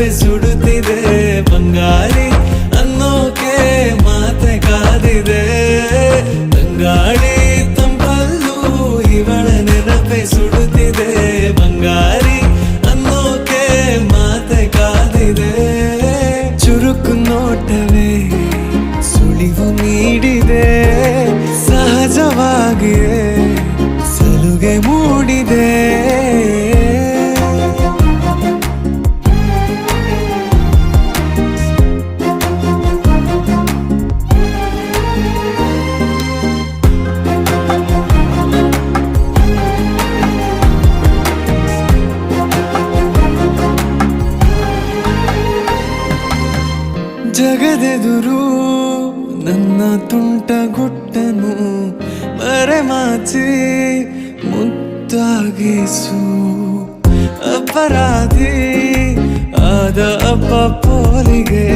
ನೆನಪೆ ಸುಡುತ್ತಿದೆ ಬಂಗಾರಿ ಅನ್ನೋಕೆ ಮಾತೆ ಕಾದಿದೆ ತಂಗಾಳಿ ತಂಪಲ್ಲೂ ಇವಳ ನೆನಪೆ ಸುಡುತ್ತಿದೆ ಬಂಗಾರಿ ಅನ್ನೋಕೆ ಮಾತೆ ಕಾದಿದೆ ಚುರುಕು ನೋಟವೇ ಸುಳಿವು ನೀಡಿದೆ ಸಹಜವಾಗಿಯೇ ಸಲುಗೆ ಮೂಡಿದೆ ಜಗದೆದುರು ನನ್ನ ತುಂಟ ಗುಟ್ಟನು ಮರೆಮಾಚಿ ಮುದ್ದಾಗಿಸು ಅಪರಾಧಿ ಆದ ಅಪ್ಪ ಪೋಲಿಗೆ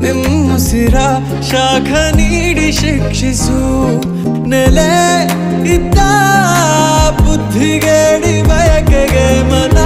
ನಿಮ್ಮುಸಿರ ಶಾಖ ನೀಡಿ ಶಿಕ್ಷಿಸು ನೆಲೆ ಇದ್ದ ಬುದ್ಧಿಗೇಡಿ ಬಯಕೆಗೆ ಮನ